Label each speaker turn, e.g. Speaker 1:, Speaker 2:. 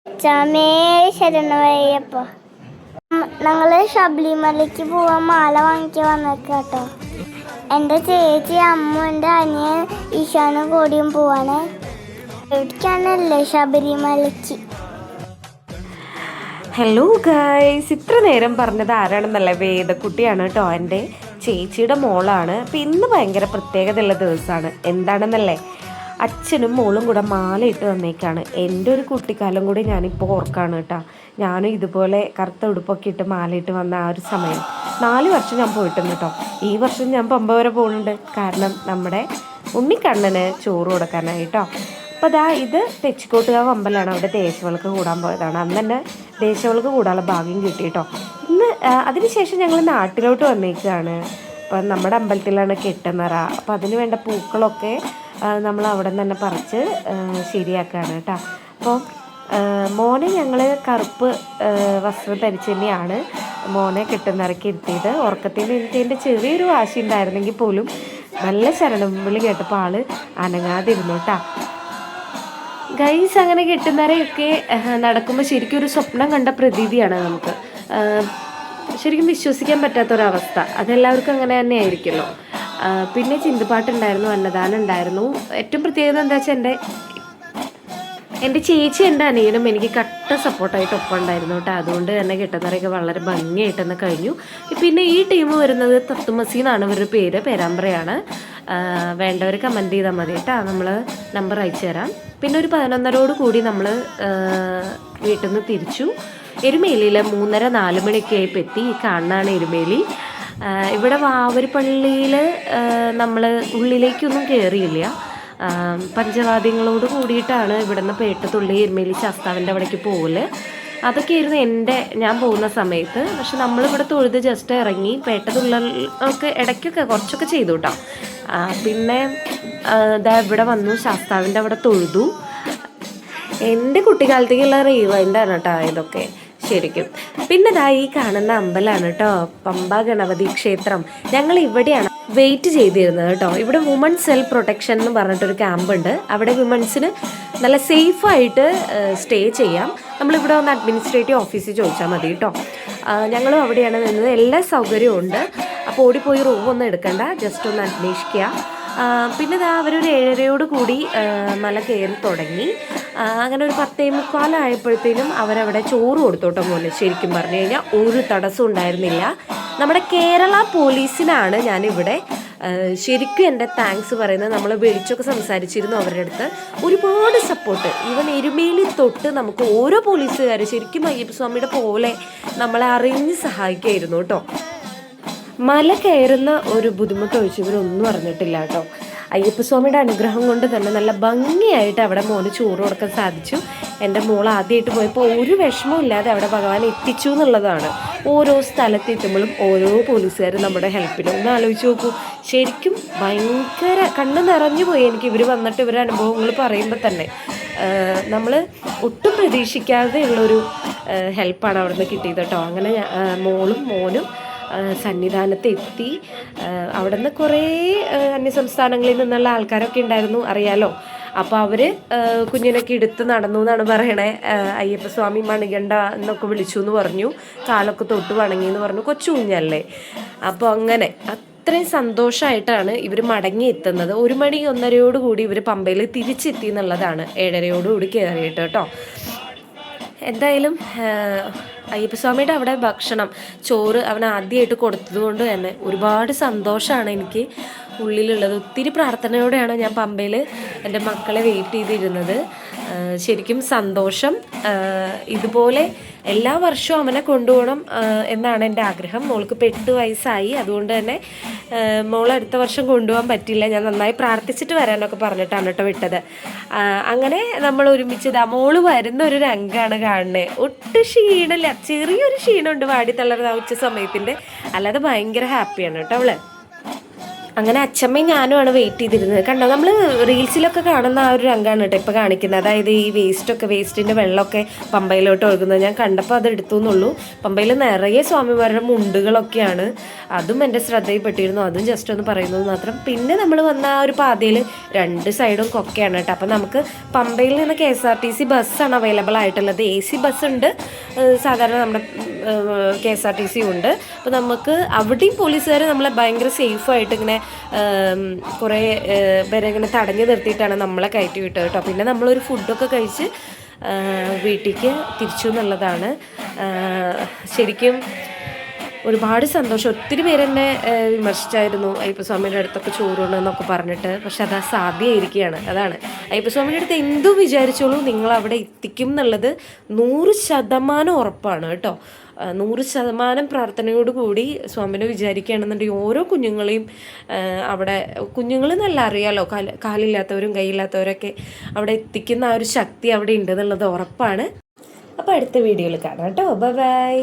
Speaker 1: ചാമേ ശരണവയ്യപ്പ. ഞങ്ങൾ ശബരിമലയ്ക്ക് പോവാൻ മാല വാങ്ങിക്കാൻ വന്നേക്കാട്ടോ. എൻ്റെ ചേച്ചി, അമ്മ, എൻ്റെ അനിയൻ ഈശാനും കൂടിയും പോവാണേ. എവിടേക്കാണല്ലേ? ശബരിമലയ്ക്ക്.
Speaker 2: ഹലോ ഗായ്സ്, ഇത്ര നേരം പറഞ്ഞത് ആരാണെന്നല്ലേ? വേദക്കുട്ടിയാണ് കേട്ടോ, എൻ്റെ ചേച്ചിയുടെ മോളാണ്. അപ്പം ഇന്ന് ഭയങ്കര പ്രത്യേകതയുള്ള ദിവസമാണ്. എന്താണെന്നല്ലേ? അച്ഛനും മോളും കൂടെ മാലയിട്ട് വന്നേക്കാണ്. എൻ്റെ ഒരു കുട്ടിക്കാലം കൂടി ഞാനിപ്പോൾ ഓർക്കാണ് കേട്ടോ. ഞാനും ഇതുപോലെ കറുത്ത ഉടുപ്പൊക്കെ ഇട്ട് മാലയിട്ട് വന്ന ആ ഒരു സമയം 4 വർഷം ഞാൻ പോയിട്ടുണ്ട് കേട്ടോ. ഈ വർഷം ഞാൻ പമ്പ വരെ പോകുന്നുണ്ട്. കാരണം നമ്മുടെ ഉണ്ണിക്കണ്ണന് ചോറ് കൊടുക്കാനായിട്ടോ. അപ്പോൾ ഇത് തെച്ചിക്കോട്ടുകാവ് അമ്പലമാണ്. അവിടെ ദേശവിളക്ക് കൂടാൻ പോയതാണ്. അന്ന് തന്നെ ദേശവിളക്ക് കൂടാനുള്ള ഭാഗ്യം കിട്ടി കേട്ടോ. അതിനുശേഷം ഞങ്ങൾ നാട്ടിലോട്ട് വന്നേക്കുകയാണ്. അപ്പം നമ്മുടെ അമ്പലത്തിലാണ് കെട്ടുനിറ. അപ്പോൾ അതിന് വേണ്ട പൂക്കളൊക്കെ നമ്മൾ അവിടെ നിന്ന് തന്നെ പറിച്ച് ശരിയാക്കുകയാണ് കേട്ടോ. അപ്പോൾ മോനെ ഞങ്ങൾ കറുപ്പ് വസ്ത്രം ധരിച്ച് തന്നെയാണ് മോനെ കെട്ടുനിറക്കി ഇരുത്തിയത്. ഉറക്കത്തിൽ നിന്ന് എനിക്ക് എൻ്റെ ചെറിയൊരു വാശി ഉണ്ടായിരുന്നെങ്കിൽ പോലും നല്ല ശരണം വിളി കേട്ടപ്പോൾ ആള് അനങ്ങാതിരുന്നു കേട്ടോ. ഗൈസ്, അങ്ങനെ കെട്ടുനിറയൊക്കെ നടക്കുമ്പോൾ ശരിക്കും ഒരു സ്വപ്നം കണ്ട പ്രതീതിയാണ് നമുക്ക്. ശരിക്കും വിശ്വസിക്കാൻ പറ്റാത്തൊരവസ്ഥ. അതെല്ലാവർക്കും അങ്ങനെ തന്നെ ആയിരിക്കുമല്ലോ. പിന്നെ ചിന്തുപാട്ടുണ്ടായിരുന്നു, അന്നദാനം ഉണ്ടായിരുന്നു. ഏറ്റവും പ്രത്യേകത എന്താ വെച്ചാൽ എൻ്റെ ചേച്ചി, എൻ്റെ അനിയനും എനിക്ക് കട്ട സപ്പോർട്ടായിട്ട് ഒപ്പം ഉണ്ടായിരുന്നു കേട്ടോ. അതുകൊണ്ട് തന്നെ കെട്ടുനിറയൊക്കെ വളരെ ഭംഗിയായിട്ട് തന്നെ കഴിഞ്ഞു. പിന്നെ ഈ ടീം വരുന്നത് തത്തുമസി എന്നാണ് ഇവരുടെ പേര്, പേരാമ്പ്രയാണ്. വേണ്ടവർ കമൻറ്റ് ചെയ്താൽ മതി കേട്ടോ, നമ്മൾ നമ്പർ അയച്ചു തരാം. പിന്നെ ഒരു 11:30 കൂടി നമ്മൾ വീട്ടിൽ നിന്ന് തിരിച്ചു. എരുമേലിയിൽ 3:30-4 മണിയൊക്കെ ആയപ്പോൾ എത്തി. ഈ കാണാനാണ് എരുമേലി. ഇവിടെ വാവരിപ്പള്ളിയിൽ നമ്മൾ ഉള്ളിലേക്കൊന്നും കയറിയില്ല. പഞ്ചവാദ്യങ്ങളോട് കൂടിയിട്ടാണ് ഇവിടുന്ന് പേട്ടത്തുള്ളി എരുമേലി ശാസ്താവിൻ്റെ അവിടേക്ക് പോകല്. അതൊക്കെയായിരുന്നു ഞാൻ പോകുന്ന സമയത്ത്. പക്ഷെ നമ്മളിവിടെ തൊഴുത് ജസ്റ്റ് ഇറങ്ങി പേട്ടത്തുള്ളൊക്കെ ഇടയ്ക്കൊക്കെ കുറച്ചൊക്കെ ചെയ്തു കേട്ടോ. പിന്നെ ഇവിടെ വന്നു ശാസ്താവിൻ്റെ അവിടെ തൊഴുതു. എൻ്റെ കുട്ടിക്കാലത്തേക്കുള്ള റീവൈൻഡാണ് കേട്ടോ ഇതൊക്കെ ശരിക്കും. പിന്നെ ഈ കാണുന്ന അമ്പലമാണ് കേട്ടോ, പമ്പ ഗണപതി ക്ഷേത്രം. ഞങ്ങൾ ഇവിടെയാണ് വെയിറ്റ് ചെയ്തിരുന്നത് കേട്ടോ. ഇവിടെ വുമൺസ് സെൽഫ് പ്രൊട്ടക്ഷൻ എന്ന് പറഞ്ഞിട്ടൊരു ക്യാമ്പുണ്ട്. അവിടെ വിമൻസിന് നല്ല സേഫായിട്ട് സ്റ്റേ ചെയ്യാം. നമ്മളിവിടെ വന്ന് അഡ്മിനിസ്ട്രേറ്റീവ് ഓഫീസിൽ ചോദിച്ചാൽ മതി കേട്ടോ. ഞങ്ങളും അവിടെയാണ് നിന്നത്. എല്ലാ സൗകര്യവും ഉണ്ട്. അപ്പോൾ ഓടിപ്പോയി റൂമൊന്നും എടുക്കണ്ട, ജസ്റ്റ് ഒന്ന് അന്വേഷിക്കുക. പിന്നെ അവരൊരു 7:30 കൂടി മല കയറി തുടങ്ങി. അങ്ങനെ ഒരു 10:45 അവരവിടെ ചോറ് കൊടുത്തോട്ടോ മോനെ. ശരിക്കും പറഞ്ഞു കഴിഞ്ഞാൽ ഒരു തടസ്സം ഉണ്ടായിരുന്നില്ല. നമ്മുടെ കേരള പോലീസിനാണ് ഞാനിവിടെ ശരിക്കും എൻ്റെ താങ്ക്സ് പറയുന്നത്. നമ്മൾ വിളിച്ചൊക്കെ സംസാരിച്ചിരുന്നു അവരുടെ അടുത്ത്. ഒരുപാട് സപ്പോർട്ട്. ഈവൻ എരുമേലി തൊട്ട് നമുക്ക് ഓരോ പോലീസുകാർ ശരിക്കും അയ്യപ്പസ്വാമിയുടെ പോലെ നമ്മളെ അറിഞ്ഞ് സഹായിക്കായിരുന്നു കേട്ടോ. മല കയറുന്ന ഒരു ബുദ്ധിമുട്ട് ഒഴിച്ച് ഇവരൊന്നും അറിഞ്ഞിട്ടില്ല കേട്ടോ. അയ്യപ്പസ്വാമിയുടെ അനുഗ്രഹം കൊണ്ട് തന്നെ നല്ല ഭംഗിയായിട്ട് അവിടെ മോന് ചോറ് കൊടുക്കാൻ സാധിച്ചു. എൻ്റെ മോൾ ആദ്യമായിട്ട് പോയപ്പോൾ ഒരു വിഷമവും ഇല്ലാതെ അവിടെ ഭഗവാൻ എത്തിച്ചു എന്നുള്ളതാണ്. ഓരോ സ്ഥലത്ത് എത്തുമ്പോഴും ഓരോ പോലീസുകാരും നമ്മുടെ ഹെൽപ്പിന്. ഒന്ന് ആലോചിച്ച് നോക്കൂ. ശരിക്കും ഭയങ്കര കണ്ണ് നിറഞ്ഞു പോയി എനിക്ക് ഇവർ വന്നിട്ട് ഇവരുടെ അനുഭവങ്ങൾ പറയുമ്പോൾ തന്നെ. നമ്മൾ ഒട്ടും പ്രതീക്ഷിക്കാതെ ഉള്ളൊരു ഹെൽപ്പാണ് അവിടെ നിന്ന് കിട്ടിയത് കേട്ടോ. അങ്ങനെ മോളും മോനും സന്നിധാനത്ത് എത്തി. അവിടെ നിന്ന് കുറേ അന്യസംസ്ഥാനങ്ങളിൽ നിന്നുള്ള ആൾക്കാരൊക്കെ ഉണ്ടായിരുന്നു, അറിയാലോ. അപ്പോൾ അവർ കുഞ്ഞിനൊക്കെ എടുത്ത് നടന്നു എന്നാണ് പറയണേ. അയ്യപ്പസ്വാമി മണികണ്ഠ എന്നൊക്കെ വിളിച്ചു എന്ന് പറഞ്ഞു. കാലൊക്കെ തൊട്ട് വണങ്ങി എന്ന് പറഞ്ഞു. കൊച്ചു കുഞ്ഞല്ലേ. അപ്പോൾ അങ്ങനെ അത്രയും സന്തോഷമായിട്ടാണ് ഇവർ മടങ്ങി എത്തുന്നത്. 1 മണി 1:30 കൂടി ഇവർ പമ്പയിൽ തിരിച്ചെത്തി എന്നുള്ളതാണ്. 7:30 കൂടി കയറിയിട്ട് കേട്ടോ. എന്തായാലും അയ്യപ്പസ്വാമിയുടെ അവിടെ ഭക്ഷണം ചോറ് അവൻ ആദ്യമായിട്ട് കൊടുത്തത് കൊണ്ട് തന്നെ ഒരുപാട് സന്തോഷമാണ് എനിക്ക് ഉള്ളിലുള്ളത്. ഒത്തിരി പ്രാർത്ഥനയോടെയാണ് ഞാൻ പമ്പയിൽ എൻ്റെ മക്കളെ വെയിറ്റ് ചെയ്തിരുന്നത്. ശരിക്കും സന്തോഷം. ഇതുപോലെ എല്ലാ വർഷവും അവനെ കൊണ്ടുപോകണം എന്നാണ് എൻ്റെ ആഗ്രഹം. മോൾക്ക് ഇപ്പോൾ 8 വയസ്സായി. അതുകൊണ്ട് തന്നെ മോൾ അടുത്ത വർഷം കൊണ്ടുപോകാൻ പറ്റില്ല. ഞാൻ നന്നായി പ്രാർത്ഥിച്ചിട്ട് വരാനൊക്കെ പറഞ്ഞിട്ടാണ് കേട്ടോ വിട്ടത്. അങ്ങനെ നമ്മൾ ഒരുമിച്ച് മോള് വരുന്ന ഒരു രംഗമാണ് കാണുന്നത്. ഒട്ടും ക്ഷീണമില്ല, ചെറിയൊരു ക്ഷീണമുണ്ട് വാടി തളർന്ന ഉച്ച സമയത്തിൻ്റെ. അല്ലാതെ ഭയങ്കര ഹാപ്പിയാണ് കേട്ടോ അവള്. അങ്ങനെ അച്ഛമ്മയും ഞാനുമാണ് വെയിറ്റ് ചെയ്തിരുന്നത്. കണ്ടോ, നമ്മൾ റീൽസിലൊക്കെ കാണുന്ന ആ ഒരു രംഗമാണ് കേട്ടോ ഇപ്പോൾ കാണിക്കുന്നത്. അതായത് ഈ വേസ്റ്റിൻ്റെ വെള്ളമൊക്കെ പമ്പയിലോട്ട് ഒഴുകുന്നത്. ഞാൻ കണ്ടപ്പോൾ അത് എടുത്തു എന്നുള്ളൂ. പമ്പയിൽ നിറയെ സ്വാമിമാരുടെ മുണ്ടുകളൊക്കെയാണ്. അതും എൻ്റെ ശ്രദ്ധയിൽപ്പെട്ടിരുന്നു. അതും ജസ്റ്റ് ഒന്ന് പറയുന്നത് മാത്രം. പിന്നെ നമ്മൾ വന്ന ആ ഒരു പാതയിൽ 2 സൈഡും കൊക്കയാണ് കേട്ടോ. അപ്പം നമുക്ക് പമ്പയിൽ നിന്ന് KSRTC ബസ്സാണ് അവൈലബിൾ ആയിട്ടുള്ളത്. AC ബസ് ഉണ്ട്, സാധാരണ നമ്മുടെ KSRTC ഉണ്ട്. അപ്പോൾ നമുക്ക് അവിടെയും പോലീസുകാർ നമ്മളെ ഭയങ്കര സേഫായിട്ട് ഇങ്ങനെ കുറേ പേരെ ഇങ്ങനെ തടഞ്ഞു നിർത്തിയിട്ടാണ് നമ്മളെ കയറ്റി വിട്ടത് കേട്ടോ. പിന്നെ നമ്മളൊരു ഫുഡൊക്കെ കഴിച്ച് വീട്ടിലേക്ക് തിരിച്ചു എന്നുള്ളതാണ്. ശരിക്കും ഒരുപാട് സന്തോഷം. ഒത്തിരി പേരെന്നെ വിമർശിച്ചായിരുന്നു അയ്യപ്പസ്വാമിയുടെ അടുത്തൊക്കെ ചോറുണ്ടെന്നൊക്കെ പറഞ്ഞിട്ട്. പക്ഷെ അത് അസാധ്യമായിരിക്കുകയാണ്. അതാണ്, അയ്യപ്പസ്വാമിയുടെ അടുത്ത് എന്തു വിചാരിച്ചോളൂ നിങ്ങൾ അവിടെ എത്തിക്കും എന്നുള്ളത് 100% ഉറപ്പാണ് കേട്ടോ. 100% പ്രാർത്ഥനയോടുകൂടി സ്വാമിനെ വിചാരിക്കുകയാണെന്നുണ്ടെങ്കിൽ ഓരോ കുഞ്ഞുങ്ങളെയും അവിടെ, കുഞ്ഞുങ്ങളെന്നല്ല അറിയാലോ, കാലില്ലാത്തവരും കൈയില്ലാത്തവരൊക്കെ അവിടെ എത്തിക്കുന്ന ആ ഒരു ശക്തി അവിടെ ഉണ്ടെന്നുള്ളത് ഉറപ്പാണ്. അപ്പോൾ അടുത്ത വീഡിയോയിൽ കാണാം കേട്ടോ. ബൈ.